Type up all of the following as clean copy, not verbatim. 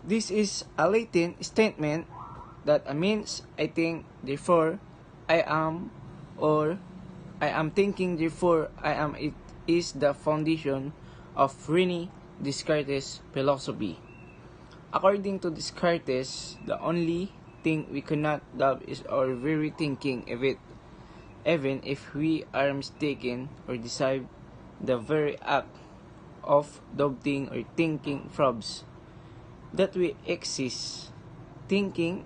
This is a Latin statement that means I think, therefore I am, or I am thinking, therefore I am. It is the foundation of René Descartes' philosophy. According to Descartes, the only thing we cannot doubt is our very thinking, even if we are mistaken or deceive. The very act of doubting or thinking proves that we exist. Thinking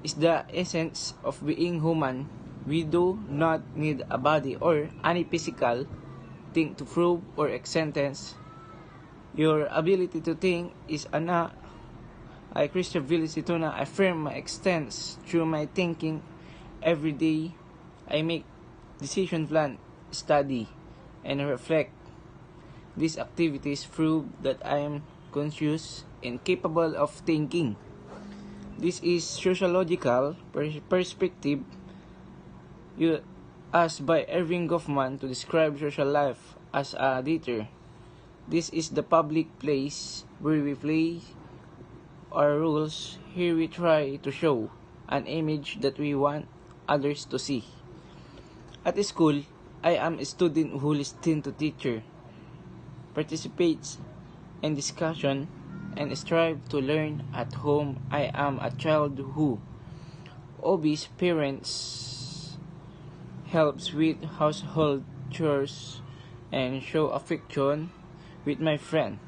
is the essence of being human. We do not need a body or any physical thing to prove or sentence your ability to think is I Christian ability to affirm my extents through my thinking. Every day I make decision plan, study, and reflect. These activities prove that I am conscious and capable of thinking. This is sociological perspective used by Erving Goffman to describe social life as a theater. This is the public place where we play our roles. Here we try to show an image that we want others to see. At school, I am a student who listens to teacher, participates in discussion, and strive to learn. At home, I am a child who obeys parents, helps with household chores, and show affection with my friend.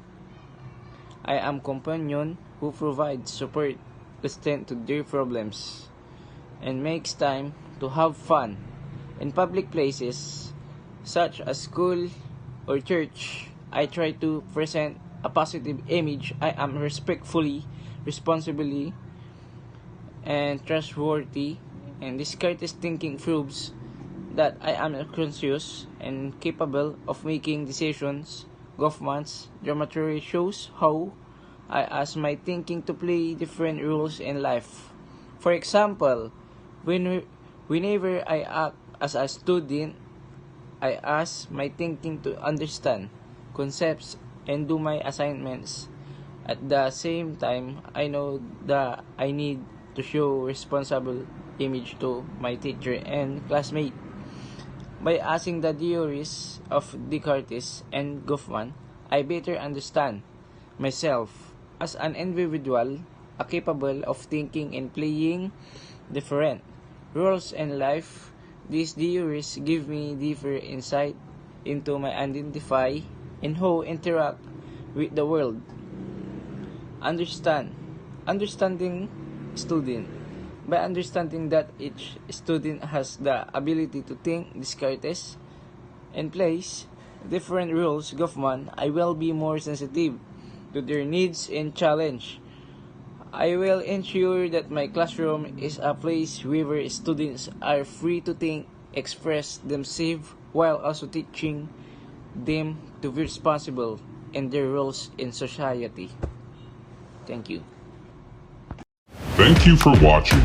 I am companion who provides support, listens to their problems, and makes time to have fun. In public places, such as school or church, I try to present a positive image. I am respectfully, responsibly, and trustworthy, and Descartes' thinking proves that I am conscious and capable of making decisions. Goffman's dramaturgy shows how I ask my thinking to play different roles in life. For example, whenever I act as a student, I ask my thinking to understand concepts and do my assignments. At the same time, I know that I need to show responsible image to my teacher and classmate. By asking the theories of Descartes and Goffman, I better understand myself as an individual, capable of thinking and playing different roles in life. These theories give me deeper insight into my identify and how interact with the world. Understanding student. By understanding that each student has the ability to think, Descartes, and plays different roles, Goffman, I will be more sensitive to their needs and challenge. I will ensure that my classroom is a place where students are free to think, express themselves, while also teaching them to be responsible in their roles in society. Thank you. Thank you for watching.